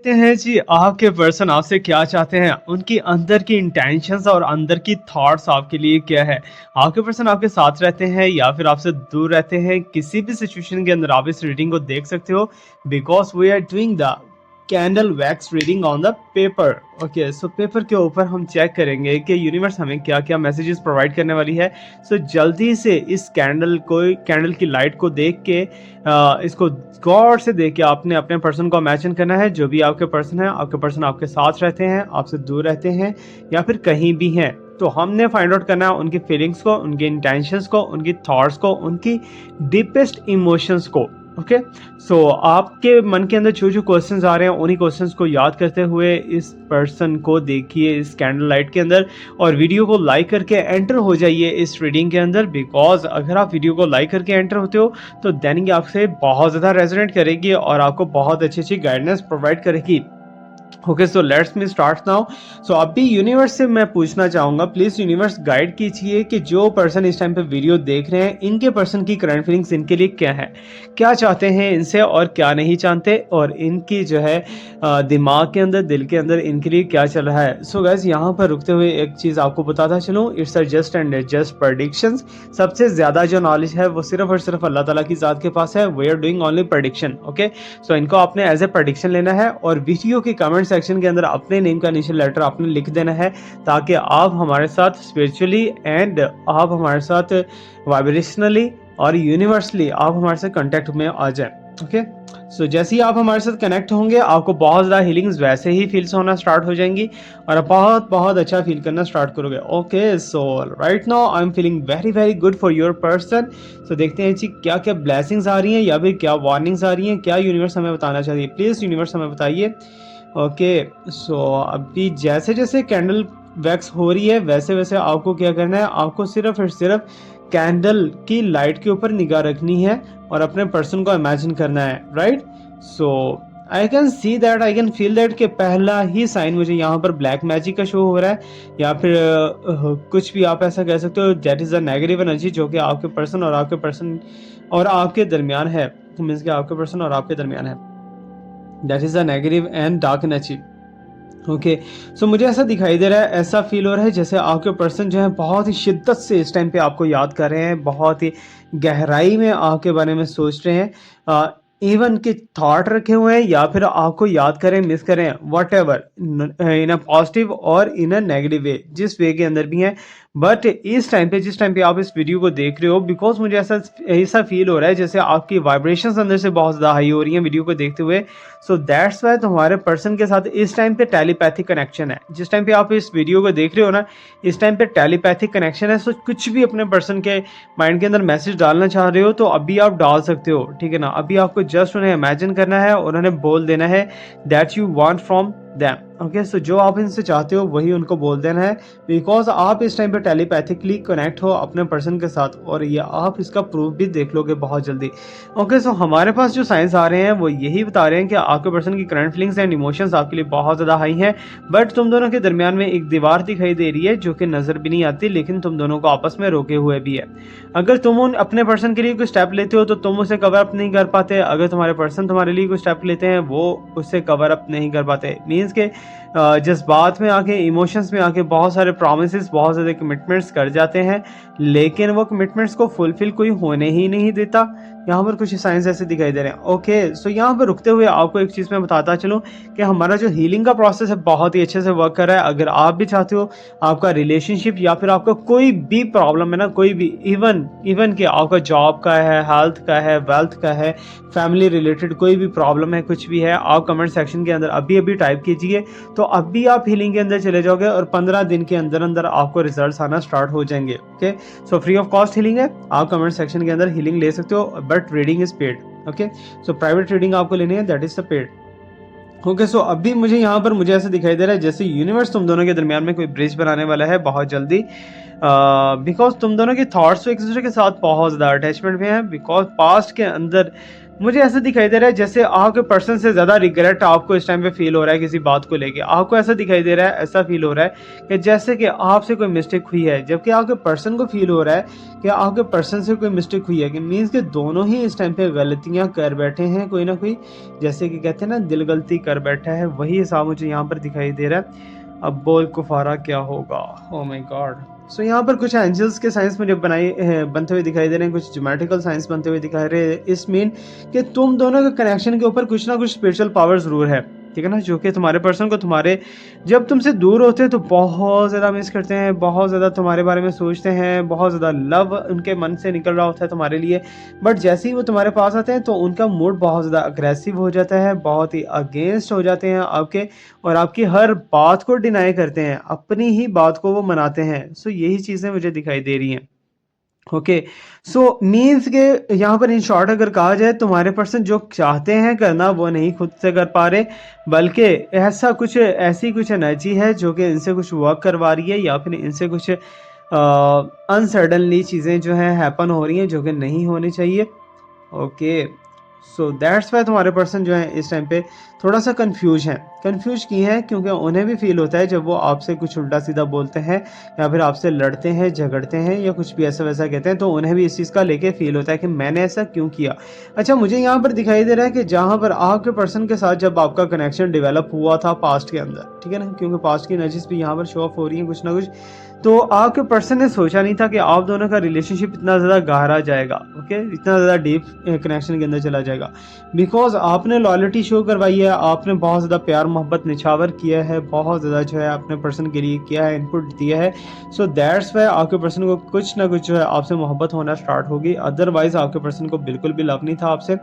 देखते हैं जी आपके पर्सन आपसे क्या चाहते हैं, उनकी अंदर की इंटेंशंस और अंदर की थॉट्स आपके लिए क्या है। आपके पर्सन आपके साथ रहते हैं या फिर आपसे दूर रहते हैं, किसी भी सिचुएशन के अंदर आप इस रीडिंग को देख सकते हो, because we are doing the candle wax reading on the paper. Okay, so paper के ऊपर हम चेक करेंगे कि यूनिवर्स हमें क्या क्या मैसेजेस प्रोवाइड करने वाली है। सो जल्दी से इस कैंडल की लाइट को देख के इसको गौर से देख के आपने अपने पर्सन को इमेजिन करना है। जो भी आपके पर्सन है, आपके पर्सन आपके साथ रहते हैं, आपसे दूर रहते हैं या फिर कहीं भी हैं, तो हमने फाइंड आउट करना है उनकी फीलिंग्स को, उनके इंटेंशंस को, उनकी थॉट्स को, उनकी डीपेस्ट इमोशंस को। ओके, सो आपके मन के अंदर जो जो क्वेश्चंस आ रहे हैं उन्हीं क्वेश्चंस को याद करते हुए इस पर्सन को देखिए इस कैंडल लाइट के अंदर, और वीडियो को लाइक करके एंटर हो जाइए इस रीडिंग के अंदर। बिकॉज अगर आप वीडियो को लाइक करके एंटर होते हो तो दैन ये आपसे बहुत ज़्यादा रेजोनेट करेगी और आपको बहुत अच्छी अच्छी गाइडेंस प्रोवाइड करेगी। Okay, so let's me start now. So अभी यूनिवर्स से मैं पूछना चाहूंगा, प्लीज यूनिवर्स गाइड कीजिए कि जो पर्सन इस टाइम पे वीडियो देख रहे हैं, इनके पर्सन की करंट फीलिंग्स इनके लिए क्या है, क्या चाहते हैं इनसे और क्या नहीं चाहते, और इनकी जो है दिमाग के अंदर, दिल के अंदर इनके लिए क्या चल रहा है। सो गाइस, यहाँ पर रुकते हुए एक चीज आपको बताता चलूं, it's a just and just predictions. सबसे ज्यादा जो नॉलेज है वो सिर्फ और सिर्फ अल्लाह ताला की जात के पास है। We are doing only prediction. Okay, so इनको आपने एज ए प्रेडिक्शन लेना है और वीडियो के कमेंट सेक्शन के अंदर अपने नेम का इनिशियल लेटर आपने लिख देना है, ताकि आप हमारे साथ स्पिरिचुअली एंड आप हमारे साथ वाइब्रेशनली और यूनिवर्सली आप हमारे साथ कांटेक्ट में आ जाए। ओके, सो जैसे ही आप हमारे साथ कनेक्ट होंगे, आपको बहुत ज़्यादा हीलिंग्स वैसे ही फील्स होना स्टार्ट हो जाएंगी और आप बहुत बहुत अच्छा फील करना स्टार्ट करोगे। Okay, so right now I am feeling very very good for your person. So देखते हैं जी क्या क्या ब्लेसिंग्स आ रही हैं या फिर क्या वार्निंग्स आ रही हैं, क्या यूनिवर्स हमें बताना चाहिए। प्लीज़ यूनिवर्स हमें बताइए। ओके, सो अभी जैसे जैसे कैंडल वैक्स हो रही है वैसे वैसे आपको क्या करना है, आपको सिर्फ और सिर्फ कैंडल की लाइट के ऊपर निगाह रखनी है और अपने पर्सन को इमेजिन करना है। Right, so I can see that, I can feel that कि पहला ही साइन मुझे यहाँ पर ब्लैक मैजिक का शो हो रहा है, या फिर कुछ भी आप ऐसा कह सकते हो। That is a negative energy जो कि आपके पर्सन और आपके दरमियान है, मीन्स कि आपके पर्सन और आपके दरमियान है। That is a negative and dark energy. Okay, so मुझे ऐसा दिखाई दे रहा है, ऐसा फील हो रहा है जैसे आपके पर्सन जो है बहुत ही शिद्दत से इस टाइम पे आपको याद कर रहे हैं, बहुत ही गहराई में आपके बारे में सोच रहे हैं, इवन के थॉट रखे हुए हैं या फिर आपको याद करें, मिस करें, what ever, in a positive और इन अ नेगेटिव वे, जिस वे के अंदर भी हैं। बट इस टाइम पे, जिस टाइम पे आप इस वीडियो को देख रहे हो, बिकॉज मुझे ऐसा ऐसा फील हो रहा है जैसे आपकी वाइब्रेशंस अंदर से बहुत ज़्यादा हाई हो रही हैं वीडियो को देखते हुए। सो दैट्स वाई तुम्हारे पर्सन के साथ इस टाइम पे टेलीपैथिक कनेक्शन है। जिस टाइम पे आप इस वीडियो को देख रहे हो ना, इस टाइम पे टेलीपैथिक कनेक्शन है। सो कुछ भी अपने पर्सन के माइंड के अंदर मैसेज डालना चाह रहे हो तो अभी आप डाल सकते हो, ठीक है ना। अभी आपको जस्ट उन्हें इमेजिन करना है और उन्हें बोल देना है that you want from them. Okay, so जो आप इनसे चाहते हो वही उनको बोल देना है, बिकॉज आप इस टाइम पे टेलीपैथिकली कनेक्ट हो अपने पर्सन के साथ, और ये आप इसका प्रूफ भी देख लोगे बहुत जल्दी। ओके, सो हमारे पास जो साइंस आ रहे हैं वो यही बता रहे हैं कि आपके पर्सन की करंट फीलिंग्स एंड इमोशंस आपके लिए बहुत ज़्यादा हाई हैं, बट तुम दोनों के दरमियान में एक दीवार दिखाई दे रही है जो कि नज़र भी नहीं आती, लेकिन तुम दोनों को आपस में रोके हुए भी है। अगर तुम उन अपने पर्सन के लिए कोई स्टेप लेते हो तो तुम उसे कवर अप नहीं कर पाते, अगर तुम्हारे पर्सन तुम्हारे लिए कोई स्टेप लेते हैं वो उससे कवर अप नहीं कर पाते। मीन्स के जज्बात में आके, इमोशंस में आके बहुत सारे प्रॉमिसेस, बहुत ज़्यादा कमिटमेंट्स कर जाते हैं, लेकिन वो कमिटमेंट्स को फुलफिल कोई होने ही नहीं देता। यहाँ पर कुछ साइंस ऐसे दिखाई दे रहे हैं। ओके, सो यहाँ पर रुकते हुए आपको एक चीज़ मैं बताता चलूँ कि हमारा जो हीलिंग का प्रोसेस है बहुत ही अच्छे से वर्क कर रहा है। अगर आप भी चाहते हो आपका रिलेशनशिप या फिर आपका कोई भी प्रॉब्लम है ना, कोई भी, इवन कि आपका जॉब का है, हेल्थ का है, वेल्थ का है, फैमिली रिलेटेड कोई भी प्रॉब्लम है, कुछ भी है, आप कमेंट सेक्शन के अंदर अभी अभी टाइप कीजिए, तो अभी आप हीलिंग के अंदर चले जाओगे और 15 दिन के अंदर अंदर आपको रिजल्ट्स आना स्टार्ट हो जाएंगे। Okay, so free of cost healing है, आप कमेंट सेक्शन के अंदर हीलिंग ले सकते हो, but reading is paid. Okay, so private reading आपको लेनी है, that is the paid. Okay, so अभी मुझे यहाँ पर मुझे ऐसा दिखाई दे रहा है जैसे यूनिवर्स तुम दोनों के दरमियान में कोई ब्रिज बनाने वाला है बहुत जल्दी, बिकॉज तुम दोनों के थॉट्स तो एक दूसरे के साथ बहुत ज़्यादा अटैचमेंट में हैं, बिकॉज पास्ट के अंदर मुझे ऐसा दिखाई दे रहा है जैसे आपके पर्सन से ज़्यादा रिग्रेट आपको इस टाइम पे फील हो रहा है किसी बात को लेके। आपको ऐसा दिखाई दे रहा है, ऐसा फील हो रहा है कि जैसे कि आपसे कोई मिस्टेक हुई है, जबकि आपके पर्सन को फील हो रहा है कि आपके पर्सन से कोई मिस्टेक हुई है, कि मीन्स कि दोनों ही इस टाइम पे गलतियाँ कर बैठे हैं कोई ना कोई। जैसे कि कहते हैं ना, दिल गलती कर बैठा है, वही हिसाब मुझे यहाँ पर दिखाई दे रहा है। अब बोल कुफारा क्या होगा? Oh my God! सो यहाँ पर कुछ एंजल्स के साइंस मुझे बनते हुए दिखाई दे रहे हैं, कुछ ज्योमेट्रिकल साइंस बनते हुए दिखाई रहे हैं। इस मीन कि तुम दोनों के कनेक्शन के ऊपर कुछ ना कुछ स्पिरिचुअल पावर ज़रूर है, ठीक है ना? जो कि तुम्हारे पर्सन को तुम्हारे जब तुमसे दूर होते हैं तो बहुत ज़्यादा मिस करते हैं, बहुत ज़्यादा तुम्हारे बारे में सोचते हैं, बहुत ज़्यादा लव उनके मन से निकल रहा होता है तुम्हारे लिए। बट जैसे ही वो तुम्हारे पास आते हैं तो उनका मूड बहुत ज़्यादा अग्रेसिव हो जाता है, बहुत ही अगेंस्ट हो जाते हैं आपके, और आपकी हर बात को डिनाई करते हैं, अपनी ही बात को वो मनाते हैं। सो यही चीज़ें मुझे दिखाई दे रही हैं। ओके, सो मीन्स के यहाँ पर इन शॉर्ट अगर कहा जाए, तुम्हारे पर्सन जो चाहते हैं करना वो नहीं खुद से कर पा रहे, बल्कि ऐसी कुछ एनर्जी है जो कि इनसे कुछ वर्क करवा रही है, या फिर इनसे कुछ अनसडनली चीज़ें जो हैं हैपन हो रही हैं जो कि नहीं होनी चाहिए। ओके, सो दैट्स वाई तुम्हारे पर्सन जो है इस टाइम पे थोड़ा सा कंफ्यूज की है, क्योंकि उन्हें भी फील होता है जब वो आपसे कुछ उल्टा सीधा बोलते हैं, या फिर आपसे लड़ते हैं, झगड़ते हैं, या कुछ भी ऐसा वैसा कहते हैं, तो उन्हें भी इस चीज़ का लेके फील होता है कि मैंने ऐसा क्यों किया। अच्छा, मुझे यहाँ पर दिखाई दे रहा है कि जहाँ पर आपके पर्सन के साथ जब आपका कनेक्शन डेवलप हुआ था पास्ट के अंदर, ठीक है ना, क्योंकि पास्ट की एनर्जीज भी यहाँ पर शो ऑफ हो रही हैं कुछ ना कुछ, तो आपके पर्सन ने सोचा नहीं था कि आप दोनों का रिलेशनशिप इतना ज़्यादा गहरा जाएगा, ओके, इतना ज़्यादा डीप कनेक्शन के अंदर चला जाएगा। बिकॉज आपने लॉयल्टी शो करवाई है, आपने बहुत ज़्यादा प्यार मोहब्बत निछावर किया है, बहुत ज़्यादा जो है अपने पर्सन के लिए किया है, इनपुट दिया है। सो दैट्स वाई आपके पर्सन को कुछ ना कुछ जो है आपसे मोहब्बत होना स्टार्ट होगी। अदरवाइज आपके पर्सन को बिल्कुल भी लव नहीं था आपसे।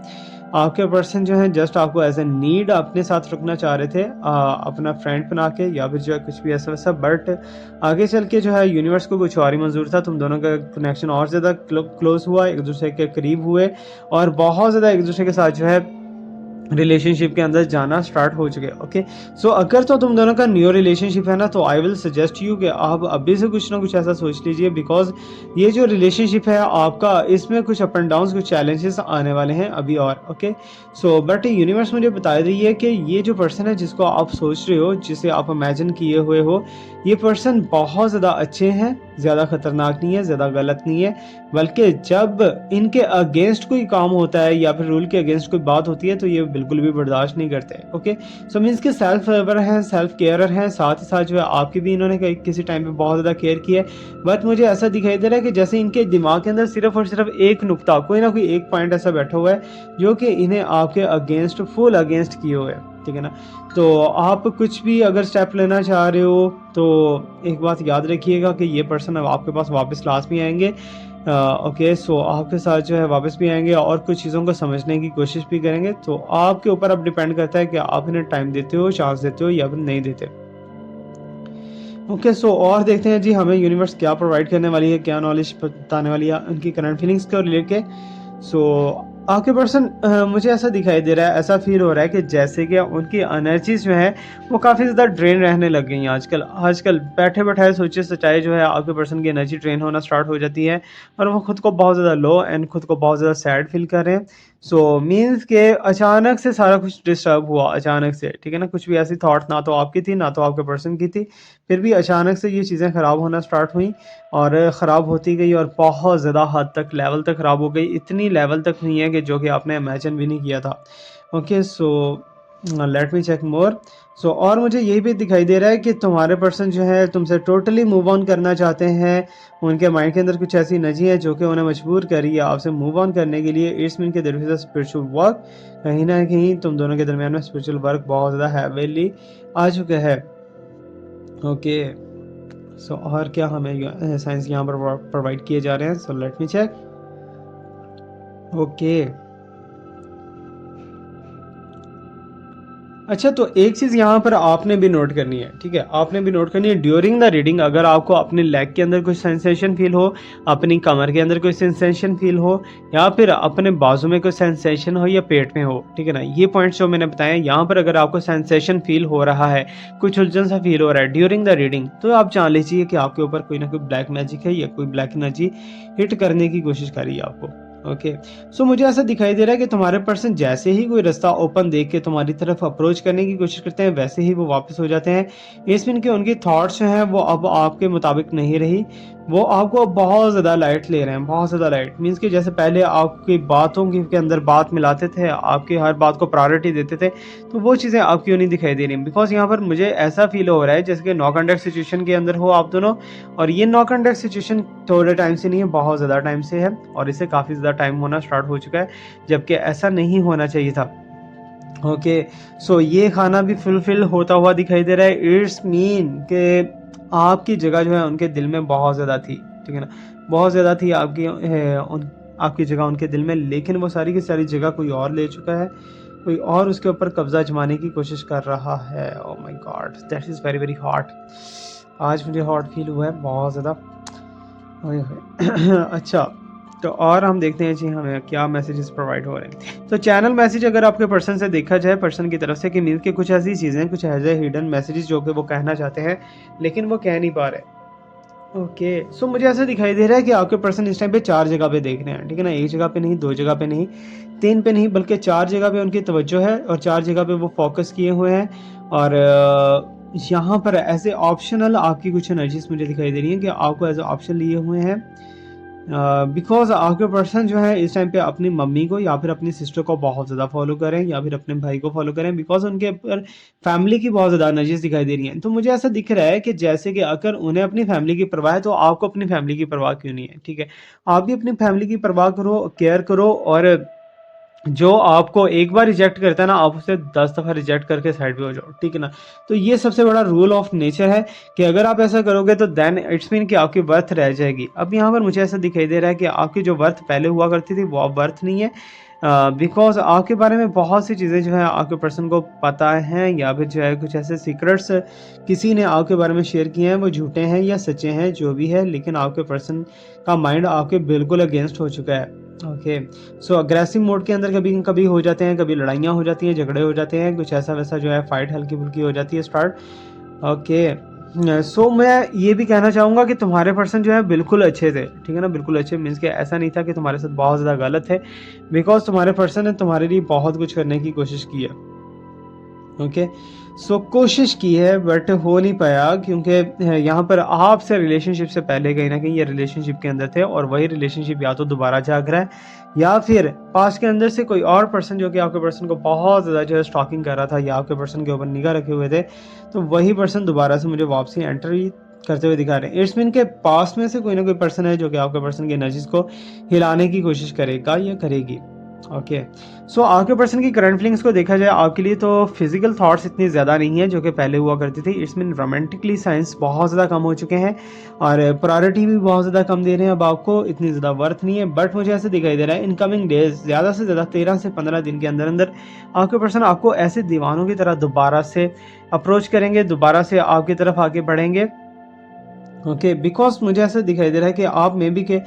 आपके पर्सन जो है जस्ट आपको एज ए नीड अपने साथ रखना चाह रहे थे, अपना फ्रेंड बना के, या फिर जो है कुछ भी ऐसा वैसा। बट आगे चल के जो है यूनिवर्स को कुछ और ही मंजूर था, तुम दोनों का कनेक्शन और ज़्यादा क्लोज हुआ, एक दूसरे के करीब हुए, और बहुत ज़्यादा एक दूसरे के साथ जो है रिलेशनशिप के अंदर जाना स्टार्ट हो चुके। ओके, सो अगर तो तुम दोनों का न्यू रिलेशनशिप है ना, तो आई विल सजेस्ट यू कि आप अभी से कुछ ना कुछ ऐसा सोच लीजिए, बिकॉज ये जो रिलेशनशिप है आपका, इसमें कुछ अप एंड डाउन, कुछ चैलेंजेस आने वाले हैं अभी और। ओके, सो बट यूनिवर्स मुझे बता रही है कि ये जो पर्सन है जिसको आप सोच रहे हो, जिसे आप इमेजिन किए हुए हो, ये पर्सन बहुत ज़्यादा अच्छे हैं, ज़्यादा खतरनाक नहीं है, ज़्यादा गलत नहीं है, बल्कि जब इनके अगेंस्ट कोई काम होता है या फिर रूल के अगेंस्ट कोई बात होती है तो ये बिल्कुल भी बर्दाश्त नहीं करते। ओके, सो मीन्स के सेल्फ अवेयर हैं, सेल्फ केयरर हैं, साथ ही साथ जो है आपकी भी इन्होंने किसी टाइम पे बहुत ज़्यादा केयर की है। बट मुझे ऐसा दिखाई दे रहा है कि जैसे इनके दिमाग के अंदर सिर्फ और सिर्फ एक नुक्ता, कोई ना कोई एक पॉइंट ऐसा बैठा हुआ है जो कि इन्हें आपके अगेंस्ट, फुल अगेंस्ट किए हुए है, ठीक है ना। तो आप कुछ भी अगर स्टेप लेना चाह रहे हो तो एक बात याद रखिएगा कि ये पर्सन अब आपके पास वापस लास्ट में आएंगे। ओके, सो आपके साथ जो है वापस भी आएंगे और कुछ चीज़ों को समझने की कोशिश भी करेंगे। तो आपके ऊपर अब डिपेंड करता है कि आप इन्हें टाइम देते हो, चांस देते हो, या फिर नहीं देते। ओके, सो और देखते हैं जी हमें यूनिवर्स क्या प्रोवाइड करने वाली है, क्या नॉलेज बताने वाली है उनकी करंट फीलिंग्स को लेके। सो आपके पर्सन, मुझे ऐसा दिखाई दे रहा है, ऐसा फील हो रहा है कि जैसे कि उनकी एनर्जीज जो है वो काफ़ी ज़्यादा ड्रेन रहने लग गई हैं आजकल। आजकल बैठे बैठाए सोचे सच्चाई जो है आपके पर्सन की एनर्जी ड्रेन होना स्टार्ट हो जाती है, और वो खुद को बहुत ज़्यादा लो एंड खुद को बहुत ज़्यादा सैड फील कर रहे हैं। सो मीन्स के अचानक से सारा कुछ डिस्टर्ब हुआ, अचानक से, ठीक है ना। कुछ भी ऐसी थॉट ना तो आपकी थी ना तो आपके पर्सन की थी, फिर भी अचानक से ये चीज़ें ख़राब होना स्टार्ट हुई, और ख़राब होती गई, और बहुत ज़्यादा हद तक, लेवल तक ख़राब हो गई। इतनी लेवल तक हुई है कि जो कि आपने इमेजिन भी नहीं किया था। Okay, so let me check more. So और मुझे यही भी दिखाई दे रहा है कि तुम्हारे पर्सन जो है तुमसे टोटली मूव ऑन करना चाहते हैं। उनके माइंड के अंदर कुछ ऐसी एनर्जी है जो कि उन्हें मजबूर कर रही है आपसे मूव ऑन करने के लिए। इट्स मीन के there is a spiritual work, कहीं ना कहीं तुम दोनों के दरमियान में स्पिरिचुअल वर्क बहुत ज़्यादा हैवीली आ चुका है। ओके, सो और क्या हमें साइंस यहाँ पर प्रोवाइड किए जा रहे हैं, so let me check. Okay, अच्छा, तो एक चीज़ यहाँ पर आपने भी नोट करनी है, ठीक है, आपने भी नोट करनी है ड्यूरिंग द रीडिंग। अगर आपको अपने लेग के अंदर कोई सेंसेशन फील हो, अपनी कमर के अंदर कोई सेंसेशन फील हो, या फिर अपने बाजू में कोई सेंसेशन हो, या पेट में हो, ठीक है ना, ये पॉइंट्स जो मैंने बताए, यहाँ पर अगर आपको सेंसेशन फील हो रहा है, कुछ उलझन सा फील हो रहा है ड्यूरिंग द रीडिंग, तो आप जान लीजिए कि आपके ऊपर कोई ना कोई ब्लैक मैजिक है, या कोई ब्लैक एनर्जी हिट करने की कोशिश कर रही है आपको। ओके। सो मुझे ऐसा दिखाई दे रहा है कि तुम्हारे पर्सन जैसे ही कोई रास्ता ओपन देख के तुम्हारी तरफ अप्रोच करने की कोशिश करते हैं, वैसे ही वो वापस हो जाते हैं। इस मीन कि उनकी थॉट्स जो हैं वो अब आपके मुताबिक नहीं रही। वो आपको बहुत ज़्यादा लाइट ले रहे हैं, बहुत ज़्यादा लाइट। मीन्स कि जैसे पहले आपकी बातों की के अंदर बात मिलाते थे, आपकी हर बात को प्रायोरिटी देते थे, तो वो चीज़ें अब क्यों नहीं दिखाई दे रही? बिकॉज़ यहाँ पर मुझे ऐसा फ़ील हो रहा है जैसे कि नॉक एंड डाउन सिचुएशन के अंदर हो आप दोनों, और ये नॉक एंड डाउन सिचुएशन थोड़े टाइम से नहीं है, बहुत ज़्यादा टाइम से है, और इसे काफ़ी ज़्यादा टाइम होना स्टार्ट हो चुका है, जबकि ऐसा नहीं होना चाहिए था। ओके। सो ये खाना भी फुलफ़िल होता हुआ दिखाई दे रहा है। इट्स मीन कि आपकी जगह जो है उनके दिल में बहुत ज़्यादा थी, ठीक है ना? बहुत ज़्यादा थी आपकी जगह उनके दिल में, लेकिन वो सारी की सारी जगह कोई और ले चुका है। कोई और उसके ऊपर कब्ज़ा जमाने की कोशिश कर रहा है। Oh my God! That is very, very hot. आज मुझे हॉट फ़ील हुआ है बहुत ज़्यादा। ओए होए! अच्छा, तो और हम देखते हैं जी हमें क्या मैसेजेस प्रोवाइड हो रहे हैं। तो चैनल मैसेज अगर आपके पर्सन से देखा जाए, पर्सन की तरफ से, कि मीन्स कि कुछ ऐसी चीज़ें, कुछ ऐसे हिडन मैसेजेस जो कि वो कहना चाहते हैं, लेकिन वो कह नहीं पा रहे। ओके। सो मुझे ऐसा दिखाई दे रहा है कि आपके पर्सन इस टाइम पे 4 जगह पे देख रहे हैं, ठीक है ना? 1 जगह पे नहीं, 2 जगह पे नहीं, 3 पे नहीं, बल्कि 4 जगह पे उनकी तवज्जो है, और 4 जगह पे वो फ़ोकस किए हुए हैं। और यहाँ पर एज़ ए ऑप्शनल आपकी कुछ एनर्जीज़ मुझे दिखाई दे रही हैं कि आपको एज़ अ ऑप्शन लिए हुए हैं। बिकॉज़ आपके पर्सन जो है इस टाइम पे अपनी मम्मी को या फिर अपनी सिस्टर को बहुत ज़्यादा फ़ॉलो करें, या फिर अपने भाई को फ़ॉलो करें, बिकॉज़ उनके ऊपर फैमिली की बहुत ज़्यादा एनर्जीज़ दिखाई दे रही हैं। तो मुझे ऐसा दिख रहा है कि जैसे कि अगर उन्हें अपनी फैमिली की परवाह है, तो आपको अपनी फैमिली की परवाह क्यों नहीं है, ठीक है? आप भी अपनी फैमिली की परवाह करो, केयर करो, और जो आपको एक बार रिजेक्ट करता है ना, आप उसे 10 दफ़ा रिजेक्ट करके साइड पे हो जाओ, ठीक है ना? तो ये सबसे बड़ा रूल ऑफ नेचर है कि अगर आप ऐसा करोगे तो देन इट्स मीन कि आपकी वर्थ रह जाएगी। अब यहाँ पर मुझे ऐसा दिखाई दे रहा है कि आपकी जो वर्थ पहले हुआ करती थी, वो अब वर्थ नहीं है। बिकॉज़ आपके बारे में बहुत सी चीज़ें जो है आपके पर्सन को पता हैं, या फिर जो है कुछ ऐसे सीक्रेट्स किसी ने आपके बारे में शेयर किए हैं, वो झूठे हैं या सच्चे हैं, जो भी है, लेकिन आपके पर्सन का माइंड आपके बिल्कुल अगेंस्ट हो चुका है। ओके। सो अग्रेसिव मोड के अंदर कभी-कभी हो जाते हैं, कभी लड़ाइयाँ हो जाती हैं, झगड़े हो जाते हैं, कुछ ऐसा-वैसा जो है फाइट हल्की-फुल्की हो जाती है स्टार्ट। ओके। सो मैं ये भी कहना चाहूँगा कि तुम्हारे पर्सन जो है बिल्कुल अच्छे थे, ठीक है ना? बिल्कुल अच्छे मीन्स कि ऐसा नहीं था कि तुम्हारे साथ बहुत ज़्यादा गलत है, बिकॉज़ तुम्हारे पर्सन ने तुम्हारे लिए बहुत कुछ करने की कोशिश की है। ओके। सो कोशिश की है बट हो नहीं पाया, क्योंकि यहाँ पर आपसे रिलेशनशिप से पहले कहीं न कहीं ये रिलेशनशिप के अंदर थे, और वही रिलेशनशिप या तो दोबारा जाग रहा है, या फिर पास्ट के अंदर से कोई और पर्सन जो कि आपके पर्सन को बहुत ज़्यादा जो है स्टॉकिंग कर रहा था, या आपके पर्सन के ऊपर निगाह रखे हुए थे, तो वही पर्सन दोबारा से मुझे वापसी एंट्री करते हुए दिखा रहे हैं। इट्स मीन के पास्ट में से कोई ना कोई पर्सन है जो कि आपके पर्सन की एनर्जीज़ को हिलाने की कोशिश करेगा या करेगी। ओके। सो आपके पर्सन की करंट फीलिंग्स को देखा जाए, आपके लिए तो फिजिकल थॉट्स इतनी ज़्यादा नहीं है जो कि पहले हुआ करती थी। इट्स मीन रोमांटिकली साइंस बहुत ज़्यादा कम हो चुके हैं, और प्रायोरिटी भी बहुत ज़्यादा कम दे रहे हैं अब आपको, इतनी ज़्यादा वर्थ नहीं है। बट मुझे ऐसे दिखाई दे रहा है इनकमिंग डेज, ज़्यादा से ज़्यादा 13 से 15 दिन के अंदर अंदर आपके पर्सन आपको ऐसे दीवानों की तरह दोबारा से अप्रोच करेंगे, दोबारा से आपकी तरफ आगे बढ़ेंगे। ओके। बिकॉज़ मुझे ऐसा दिखाई दे रहा है कि आप मे बी के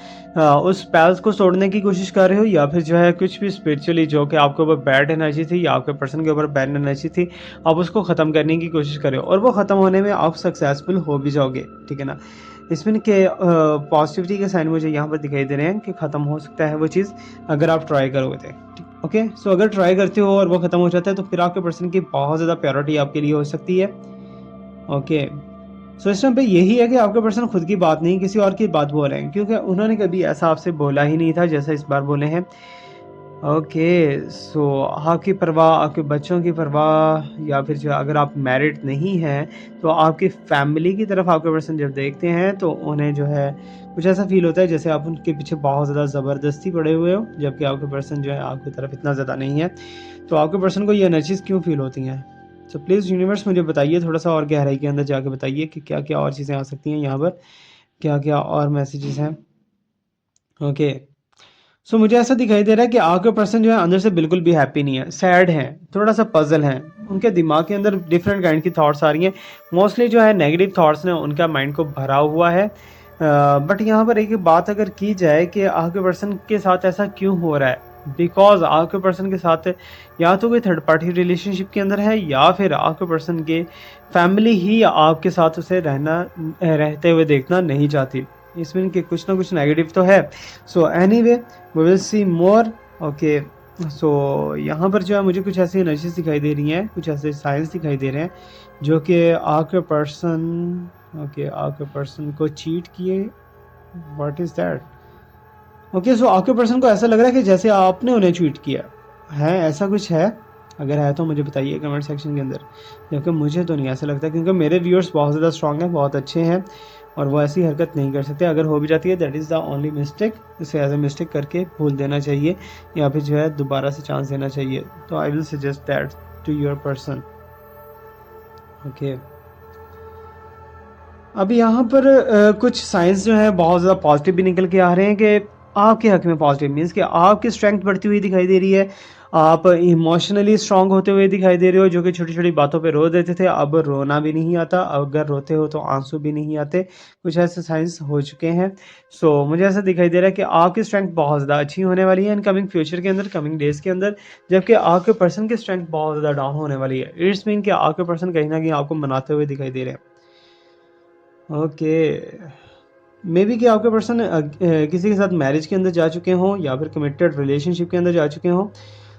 उस स्पेल्स को तोड़ने की कोशिश कर रहे हो, या फिर जो है कुछ भी स्पिरिचुअली जो कि आपके ऊपर बैड एनर्जी थी, या आपके पर्सन के ऊपर बैड एनर्जी थी, आप उसको ख़त्म करने की कोशिश कर रहे हो, और वो ख़त्म होने में आप सक्सेसफुल हो भी जाओगे, ठीक है ना? इसमें के पॉजिटिविटी के साइन मुझे यहाँ पर दिखाई दे रहे हैं कि ख़त्म हो सकता है वो चीज़, अगर आप ट्राई करोगे तो। ओके। सो अगर ट्राई करते हो और वो ख़त्म हो जाता है, तो फिर आपके पर्सन की बहुत ज़्यादा प्रायोरिटी आपके लिए हो सकती है। ओके। सो इस टाइम पे यही है कि आपके पर्सन खुद की बात नहीं, किसी और की बात बोल रहे हैं, क्योंकि उन्होंने कभी ऐसा आपसे बोला ही नहीं था जैसा इस बार बोले हैं। ओके। सो आपकी परवाह, आपके बच्चों की परवाह, या फिर जो अगर आप मैरिड नहीं हैं, तो आपकी फैमिली की तरफ आपके पर्सन जब देखते हैं, तो उन्हें जो है कुछ ऐसा फ़ील होता है जैसे आप उनके पीछे बहुत ज़्यादा ज़बरदस्ती पड़े हुए हो, जबकि आपके पर्सन जो है आपकी तरफ इतना ज़्यादा नहीं है। तो आपके पर्सन को ये एनर्जीज़ क्यों फ़ील होती हैं? तो प्लीज़ यूनिवर्स मुझे बताइए, थोड़ा-सा और गहराई के अंदर जाके बताइए कि क्या-क्या और चीज़ें आ सकती हैं यहाँ पर? क्या-क्या और मैसेजेस हैं? ओके। सो मुझे ऐसा दिखाई दे रहा है कि आपके पर्सन जो है अंदर से बिल्कुल भी हैप्पी नहीं है, सैड हैं, थोड़ा-सा पज़ल हैं। उनके दिमाग के अंदर डिफरेंट काइंड की थॉट्स आ रही हैं। मोस्टली जो है नेगेटिव थॉट्स ने उनका माइंड को भरा हुआ है। बट यहाँ पर एक बात अगर की जाए कि आपके पर्सन के साथ ऐसा क्यों हो रहा है? बिकॉज़ आपके पर्सन के साथ या तो कोई थर्ड पार्टी रिलेशनशिप के अंदर है, या फिर आपके पर्सन की फैमिली ही आपके साथ उसे रहते हुए देखना नहीं चाहती। इसमें कि कुछ ना कुछ नेगेटिव तो है। So anyway we will see more. Okay, so यहाँ पर जो है मुझे कुछ ऐसी एनर्जीज दिखाई दे रही हैं, कुछ ऐसे साइंस दिखाई दे रहे हैं जो कि आपके पर्सन, ओके, आपके पर्सन को चीट किए। What is that? ओके, सो आपके पर्सन को ऐसा लग रहा है कि जैसे आपने उन्हें चीट किया है, ऐसा कुछ है? अगर है तो मुझे बताइए कमेंट सेक्शन के अंदर, क्योंकि मुझे तो नहीं ऐसा लगता, क्योंकि मेरे व्यूअर्स बहुत ज़्यादा स्ट्रांग हैं, बहुत अच्छे हैं और वो ऐसी हरकत नहीं कर सकते। अगर हो भी जाती है that is the only mistake, इसे एज ए मिस्टेक करके भूल देना चाहिए या फिर जो है दोबारा से चांस देना चाहिए। तो I will suggest that to your person. Okay, अब यहाँ पर कुछ साइंस जो है बहुत ज़्यादा पॉजिटिव भी निकल के आ रहे हैं कि आपके हक में पॉजिटिव मीन्स कि आपकी स्ट्रेंथ बढ़ती हुई दिखाई दे रही है, आप इमोशनली स्ट्रांग होते हुए दिखाई दे रहे हो। जो कि छोटी छोटी बातों पे रो देते थे, अब रोना भी नहीं आता, अगर रोते हो तो आंसू भी नहीं आते। कुछ ऐसे साइंस हो चुके हैं। सो मुझे ऐसा दिखाई दे रहा है कि आपकी स्ट्रेंथ बहुत ज़्यादा अच्छी होने वाली है इन कमिंग फ्यूचर के अंदर, कमिंग डेज के अंदर, जबकि आपके पर्सन की स्ट्रेंथ बहुत ज़्यादा डाउन होने वाली है। इट्स मीन कि आपके पर्सन कहीं ना कहीं आपको मनाते हुए दिखाई दे रहे हैं। ओके, मे बी कि आपके पर्सन किसी के साथ मैरिज के अंदर जा चुके हों या फिर कमिटेड रिलेशनशिप के अंदर जा चुके हों।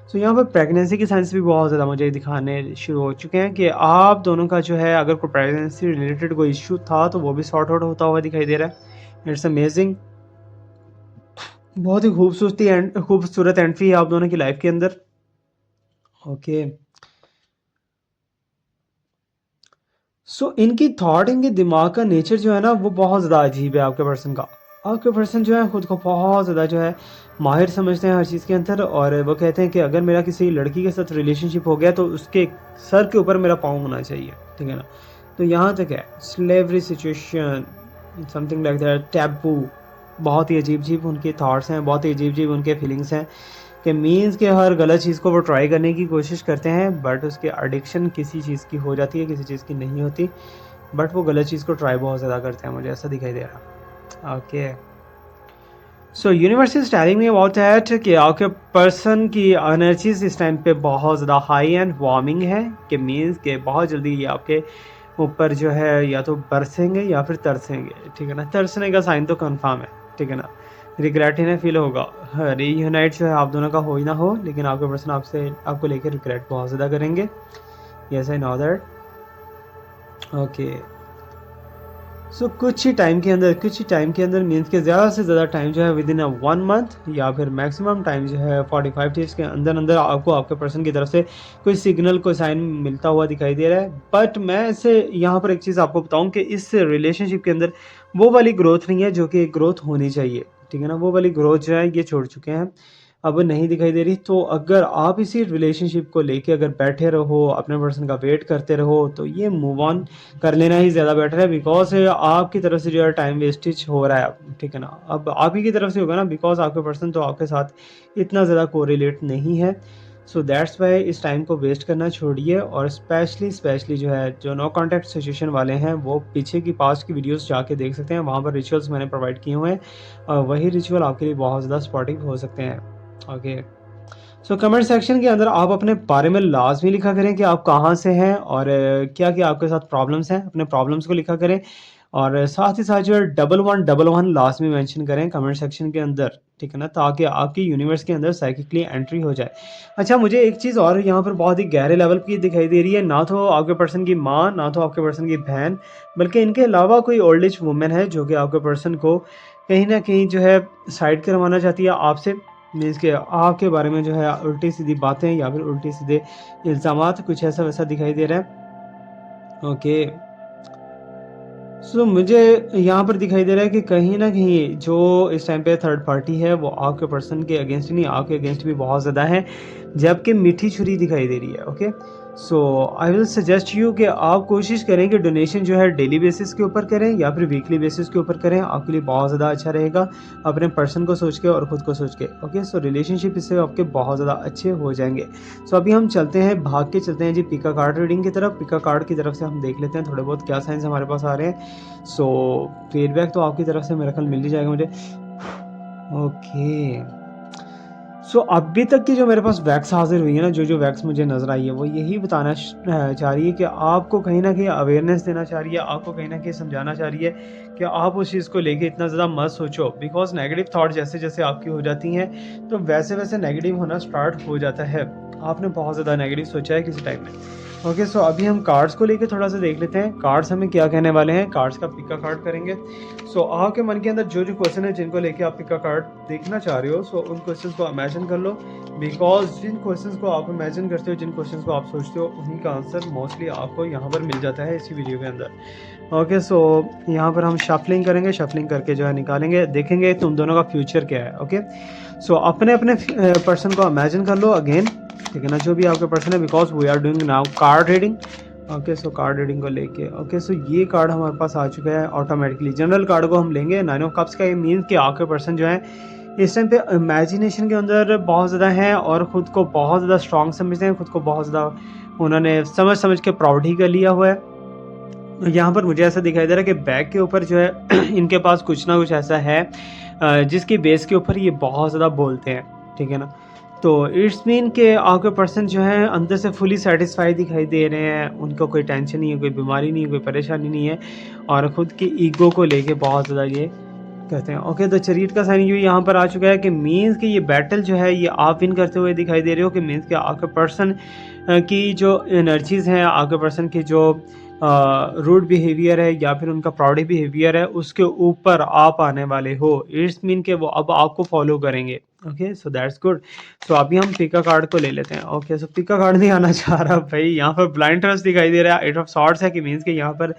सो यहाँ पर प्रेगनेंसी की साइंस भी बहुत ज़्यादा मुझे दिखाने शुरू हो चुके हैं कि आप दोनों का जो है, अगर कोई प्रेगनेंसी रिलेटेड कोई इशू था तो वो भी सॉर्ट आउट होता हुआ दिखाई दे रहा है। इट्स अमेजिंग, बहुत ही खूबसूरत एंट्री है आप दोनों की लाइफ के अंदर। ओके, सो इनकी थॉट, इनके दिमाग का नेचर जो है ना वो बहुत ज़्यादा अजीब है आपके पर्सन का। आपके पर्सन जो है खुद को बहुत ज़्यादा जो है माहिर समझते हैं हर चीज़ के अंदर, और वो कहते हैं कि अगर मेरा किसी लड़की के साथ रिलेशनशिप हो गया तो उसके सर के ऊपर मेरा पाँव होना चाहिए, ठीक है ना। तो यहाँ तक है slavery situation, something like that, taboo. बहुत ही अजीब अजीब उनके थॉट्स हैं, बहुत ही अजीब अजीब उनके फीलिंग्स हैं कि मीन्स के हर गलत चीज़ को वो ट्राई करने की कोशिश करते हैं, बट उसके एडिक्शन किसी चीज़ की हो जाती है, किसी चीज़ की नहीं होती, बट वो गलत चीज़ को ट्राई बहुत ज़्यादा करते हैं, मुझे ऐसा दिखाई दे रहा। Okay, so universe is telling me about that कि आपके पर्सन की एनर्जीज इस टाइम पे बहुत ज़्यादा हाई एंड वार्मिंग है, कि मीन्स के बहुत जल्दी ये आपके ऊपर जो है या तो बरसेंगे या फिर तरसेंगे, ठीक है ना। तरसने का साइन तो कंफर्म है, ठीक है ना। रिग्रेट इन्हें फील होगा, रीयूनाइट जो है आप दोनों का हो ही ना हो, लेकिन आपके पर्सन आपसे आपको लेकर रिग्रेट बहुत ज़्यादा करेंगे। Yes I know that. Okay, so कुछ ही टाइम के अंदर मीन्स के ज़्यादा से ज़्यादा टाइम जो है विद इन 1 मंथ या फिर मैक्सिमम टाइम जो है 45 डेज के अंदर अंदर आपको आपके पर्सन की तरफ से कोई सिग्नल, कोई साइन मिलता हुआ दिखाई दे रहा है। बट मैं इसे यहाँ पर एक चीज़ आपको बताऊँ कि इस रिलेशनशिप के अंदर वो वाली ग्रोथ नहीं है जो कि ग्रोथ होनी चाहिए, ठीक है ना। वो वाली ग्रोथ जो है ये छोड़ चुके हैं, अब नहीं दिखाई दे रही। तो अगर आप इसी रिलेशनशिप को लेके अगर बैठे रहो, अपने पर्सन का वेट करते रहो, तो ये मूव ऑन कर लेना ही ज़्यादा बेटर है, बिकॉज आपकी तरफ से जो है टाइम वेस्टेज हो रहा है अब, ठीक है ना। अब आप ही की तरफ से होगा ना, बिकॉज आपके पर्सन तो आपके साथ इतना ज़्यादा कोरिलेट नहीं है। सो दैट्स वाई इस टाइम को वेस्ट करना छोड़िए, और स्पेशली जो है जो नो कॉन्टैक्ट सिचुएशन वाले हैं वो पीछे की पास्ट की वीडियोस जाके देख सकते हैं, वहाँ पर रिचुअल्स मैंने प्रोवाइड किए हुए हैं और वही रिचुअल आपके लिए बहुत ज़्यादा सपोर्टिव हो सकते हैं। ओके, सो कमेंट सेक्शन के अंदर आप अपने बारे में लाजमी लिखा करें कि आप कहाँ से हैं और क्या क्या आपके साथ प्रॉब्लम्स हैं, अपने प्रॉब्लम्स को लिखा करें। और साथ ही साथ जो है 1111 लाजमी मेंशन करें कमेंट सेक्शन के अंदर, ठीक है ना, ताकि आपकी यूनिवर्स के अंदर साइकिकली एंट्री हो जाए। अच्छा, मुझे एक चीज़ और यहाँ पर बहुत ही गहरे लेवल की दिखाई दे रही है, ना तो आपके पर्सन की माँ, ना तो आपके पर्सन की बहन, बल्कि इनके अलावा कोई ओल्ड एज वुमेन है जो कि आपके पर्सन को कहीं ना कहीं जो है साइड करवाना चाहती है आपसे। मीन्स के आपके बारे में जो है उल्टी सीधी बातें या फिर उल्टे सीधे इल्ज़ामात, कुछ ऐसा वैसा दिखाई दे रहा है। ओके, सो मुझे यहाँ पर दिखाई दे रहा है कि कहीं ना कहीं जो इस टाइम पे थर्ड पार्टी है वो आपके पर्सन के अगेंस्ट नहीं, आपके अगेंस्ट भी बहुत ज़्यादा है, जबकि मीठी छुरी दिखाई दे रही है। Okay, so I will suggest you कि आप कोशिश करें कि डोनेशन जो है डेली बेसिस के ऊपर करें या फिर वीकली बेसिस के ऊपर करें, आपके लिए बहुत ज़्यादा अच्छा रहेगा, अपने पर्सन को सोच के और ख़ुद को सोच के। ओके, सो रिलेशनशिप इससे आपके बहुत ज़्यादा अच्छे हो जाएंगे। सो अभी हम चलते हैं, भाग के चलते हैं जी पिका कार्ड रीडिंग की तरफ। पिका कार्ड की तरफ से हम देख लेते हैं थोड़े बहुत क्या साइंस हमारे पास आ रहे हैं। सो फीडबैक तो आपकी तरफ से मेरा ख्याल मिल ही जाएगा मुझे। ओके, सो अभी तक की जो मेरे पास वैक्स हाज़िर हुई है ना, जो वैक्स मुझे नज़र आई है, वो यही बताना चाह रही है कि आपको कहीं न कहीं अवेयरनेस देना चाह रही है, आपको कहीं न कहीं समझाना चाह रही है कि आप उस चीज़ को लेके इतना ज़्यादा मत सोचो। बिकॉज़ नेगेटिव थॉट जैसे-जैसे आपकी हो जाती हैं, तो वैसे-वैसे नेगेटिव होना स्टार्ट हो जाता है। आपने बहुत ज़्यादा नेगेटिव सोचा है किसी टाइम में। ओके, सो अभी हम कार्ड्स को लेके थोड़ा-सा देख लेते हैं। कार्ड्स हमें क्या कहने वाले हैं, कार्ड्स का पिक अ कार्ड करेंगे। सो आपके मन के अंदर जो-जो क्वेश्चन है जिनको लेके आप पिक अ कार्ड देखना चाह रहे हो, सो उन क्वेश्चंस को इमेजिन कर लो। बिकॉज़ जिन क्वेश्चंस को आप इमेजिन करते हो, जिन क्वेश्चंस को आप सोचते हो, उन्हीं का आंसर मोस्टली आपको यहाँ पर मिल जाता है इसी वीडियो के अंदर। ओके, सो यहाँ पर हम शफलिंग करेंगे, शफलिंग करके जो है निकालेंगे, देखेंगे तुम दोनों का फ्यूचर क्या है। ओके, सो अपने-अपने पर्सन को इमेजिन कर लो अगेन, ठीक है ना? जो भी आपके पर्सन है, because we are doing now card reading. Okay, so card reading को लेके ओके, सो ये कार्ड हमारे पास आ चुका है ऑटोमेटिकली। जनरल कार्ड को हम लेंगे। नाइन ऑफ कप्स का ये मीन्स कि आपके पर्सन जो है इस टाइम पे इमेजिनेशन के अंदर बहुत ज़्यादा हैं और ख़ुद को बहुत ज़्यादा स्ट्रॉन्ग समझते हैं, ख़ुद को बहुत ज़्यादा उन्होंने समझ-समझ के प्राउड ही कर लिया हुआ है। यहाँ पर मुझे ऐसा दिखाई दे रहा है कि बैक के ऊपर जो है इनके पास कुछ ना कुछ ऐसा है जिसकी बेस के ऊपर ये बहुत ज़्यादा बोलते हैं, ठीक है ना? तो इट्स मीन कि आपके पर्सन जो है अंदर से फुली सैटिस्फाइड दिखाई दे रहे हैं, उनको कोई टेंशन नहीं है, कोई बीमारी नहीं है, कोई परेशानी नहीं है और ख़ुद की ईगो को लेके बहुत ज़्यादा ये कहते हैं। ओके, तो चरीट का साइन ये यहाँ पर आ चुका है कि मीन्स कि ये बैटल जो है ये आप विन करते हुए दिखाई दे रहे हो, कि मीन्स कि आपके पर्सन की जो एनर्जीज़ हैं, आपके पर्सन की जो रूड बिहेवियर है या फिर उनका प्राउड बिहेवियर है, उसके ऊपर आप आने वाले हो। इट्स मीन कि वो अब आपको फॉलो करेंगे। Okay, so that's good. So अभी हम पिका कार्ड को ले लेते हैं। ओके, सो पिका कार्ड नहीं आना चाह रहा भाई, यहाँ पर ब्लाइंड ट्रस्ट दिखाई दे रहा है, एट ऑफ सॉर्ड्स है, कि मीन्स कि यहाँ पर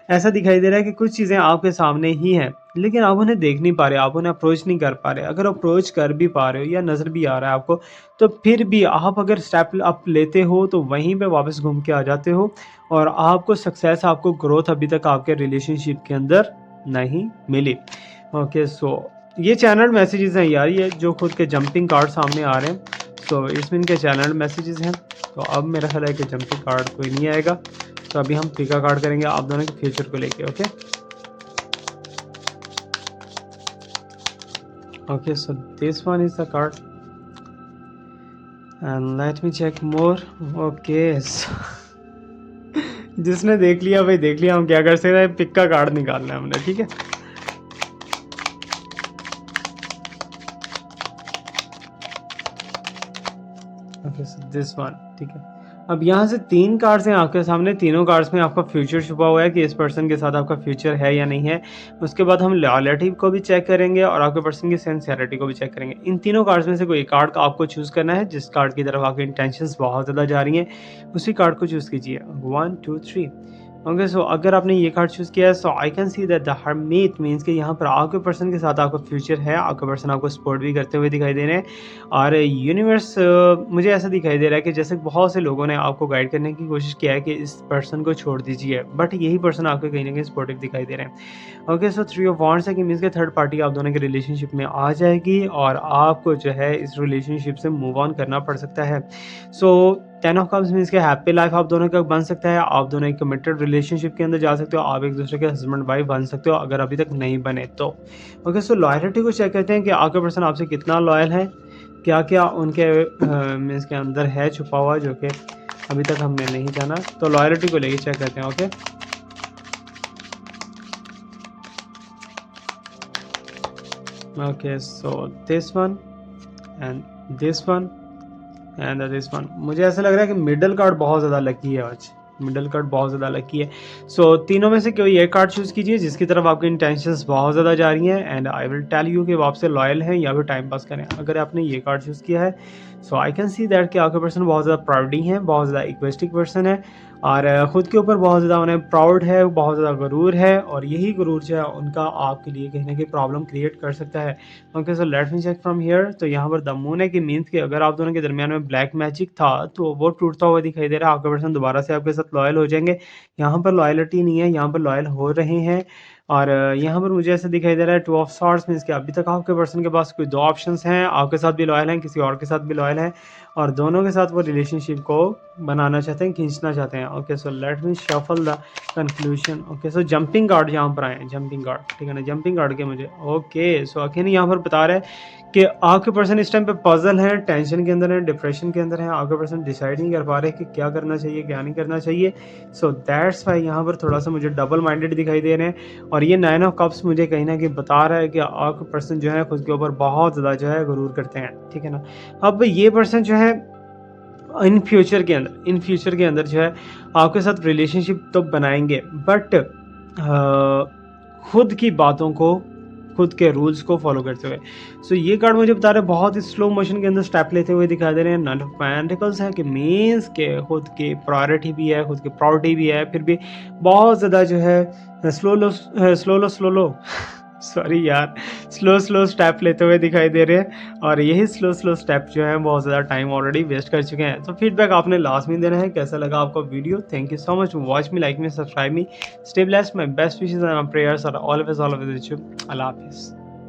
ऐसा दिखाई दे रहा है कि कुछ चीज़ें आपके सामने ही हैं, लेकिन आप उन्हें देख नहीं पा रहे, आप उन्हें अप्रोच नहीं कर पा रहे। अगर अप्रोच कर भी पा रहे हो या नज़र भी आ रहा है आपको, तो फिर भी आप अगर स्टेप अप लेते हो, तो वहीं पे वापस घूम के आ जाते हो और आपको सक्सेस, आपको ग्रोथ अभी तक आपके रिलेशनशिप के अंदर नहीं मिली। ओके, सो ये चैनल मैसेजेस हैं यार, ये जो खुद के जंपिंग कार्ड सामने आ रहे हैं, तो इसमें इनके चैनल मैसेजेस हैं। तो अब मेरा ख्याल है कि जंपिंग कार्ड कोई नहीं आएगा, तो अभी हम पिका कार्ड करेंगे आप दोनों के फ्यूचर को लेके। Okay, okay, so this one is the card and let me check more. Okay, जिसने देख लिया भाई देख लिया, हम क्या कर सकते हैं, पिक का कार्ड निकालना है हमने, ठीक है। ओके, सो दिस वन, ठीक है। अब यहाँ से 3 कार्ड्स हैं आपके सामने, तीनों कार्ड्स में आपका फ्यूचर छुपा हुआ है कि इस पर्सन के साथ आपका फ्यूचर है या नहीं है। उसके बाद हम लॉयल्टी को भी चेक करेंगे और आपके पर्सन की सिंसियरिटी को भी चेक करेंगे। इन तीनों कार्ड्स में से कोई एक कार्ड का आपको चूज़ करना है, जिस कार्ड की तरफ आपकी इंटेंशंस बहुत ज़्यादा जा रही हैं, उसी कार्ड को चूज़ कीजिए। 1, 2, 3। ओके, सो अगर आपने ये कार्ड चूज़ किया है, so I can see that the hermit means कि यहाँ पर आपके पर्सन के साथ आपका फ्यूचर है, आपका पर्सन आपको सपोर्ट भी करते हुए दिखाई दे रहे हैं और यूनिवर्स मुझे ऐसा दिखाई दे रहा है कि जैसे बहुत से लोगों ने आपको गाइड करने की कोशिश किया है कि इस पर्सन को छोड़ दीजिए, बट यही पर्सन आपको कहीं न कहीं सपोर्टिव दिखाई दे रहे हैं। ओके, सो 3 ऑफ वांड्स है कि मीन्स के थर्ड पार्टी आप दोनों के रिलेशनशिप में आ जाएगी और आपको जो है इस रिलेशनशिप से मूव ऑन करना पड़ सकता है। सो 10 ऑफ कप्स मीन्स के हैप्पी लाइफ आप दोनों का बन सकता है, आप दोनों एक कमिटेड रिलेशनशिप के अंदर जा सकते हो, आप एक दूसरे के हस्बैंड वाइफ बन सकते हो अगर अभी तक नहीं बने तो। ओके, सो लॉयल्टी को चेक करते हैं कि आपका पर्सन आपसे कितना लॉयल है, क्या-क्या उनके मीन्स के अंदर है छुपा हुआ जो कि अभी तक हमने नहीं जाना, तो लॉयल्टी को लेके चेक करते हैं। Okay, okay, so this one and this one and this one. मुझे ऐसा लग रहा है कि मिडल कार्ड बहुत ज़्यादा लकी है आज, मिडल कार्ड बहुत ज़्यादा लकी है। सो तीनों में से कोई एक कार्ड चूज़ कीजिए जिसकी तरफ आपकी इंटेंशंस बहुत ज़्यादा जा रही हैं and I will tell you कि वो आपसे लॉयल हैं या फिर टाइम पास करें। अगर आपने ये कार्ड चूज़ किया है, so I can see that कि आपके पर्सन बहुत ज़्यादा प्राउडी हैं, बहुत ज़्यादा इगोइस्टिक पर्सन है और खुद के ऊपर बहुत ज़्यादा उन्हें प्राउड है, बहुत ज़्यादा गरूर है और यही गरूर जो है उनका आपके लिए कहीं न कहीं प्रॉब्लम क्रिएट कर सकता है। Okay, so let me check from here. तो यहाँ पर द मून है कि मीन्स कि अगर आप दोनों के दरमियान में ब्लैक मैजिक था, तो वो टूटता हुआ दिखाई दे रहा है। आपके पर्सन दोबारा से आपके साथ लॉयल हो जाएँगे। यहाँ पर लॉयल्टी नहीं है, यहाँ पर लॉयल हो रहे हैं और यहाँ पर मुझे ऐसा दिखाई दे रहा है 2 ऑफ सॉर्ड्स मीन्स कि अभी तक आपके पर्सन के पास कोई 2 ऑप्शंस हैं, आपके साथ भी लॉयल हैं, किसी और के साथ भी लॉयल हैं और दोनों के साथ वो रिलेशनशिप को बनाना चाहते हैं, खींचना चाहते हैं। Okay, so let me shuffle the conclusion. Okay, so jumping guard यहाँ पर आए, जंपिंग गार्ड, ठीक है ना, जंपिंग गार्ड के मुझे। ओके, सो अखिन यहाँ पर बता रहे हैं कि आपके पर्सन इस टाइम पे पजल है, टेंशन के अंदर है, डिप्रेशन के अंदर है। आपके पर्सन डिसाइड नहीं कर पा रहे कि क्या करना चाहिए, क्या नहीं करना चाहिए। सो दैट्स वाई यहाँ पर थोड़ा सा मुझे डबल माइंडेड दिखाई दे रहे हैं। और ये 9 ऑफ कप्स मुझे कहीं ना कहीं बता रहा है कि आपके पर्सन जो है खुद के ऊपर बहुत ज़्यादा जो है गुरूर करते हैं, ठीक है ना। अब ये पर्सन जो है इन फ्यूचर के अंदर जो है आपके साथ रिलेशनशिप तो बनाएंगे, बट खुद की बातों को, खुद के रूल्स को फॉलो करते हुए। सो ये कार्ड मुझे बता रहे हैं बहुत ही स्लो मोशन के अंदर स्टेप लेते हुए दिखा दे रहे हैं। नाइन ऑफ पेंटिकल्स है कि मीन्स के खुद की प्रायोरिटी भी है, खुद की प्रायोरिटी भी है, फिर भी बहुत ज़्यादा जो है स्लो सॉरी यार, स्लो स्टेप लेते हुए दिखाई दे रहे हैं। और यही स्लो स्टेप जो है बहुत ज़्यादा टाइम ऑलरेडी वेस्ट कर चुके हैं। तो फीडबैक आपने लास्ट में देना है, कैसा लगा आपको video. Thank you so much, watch me, like me, subscribe me, stay blessed, my best wishes and prayers are always with you. अल्लाह हाफिज़।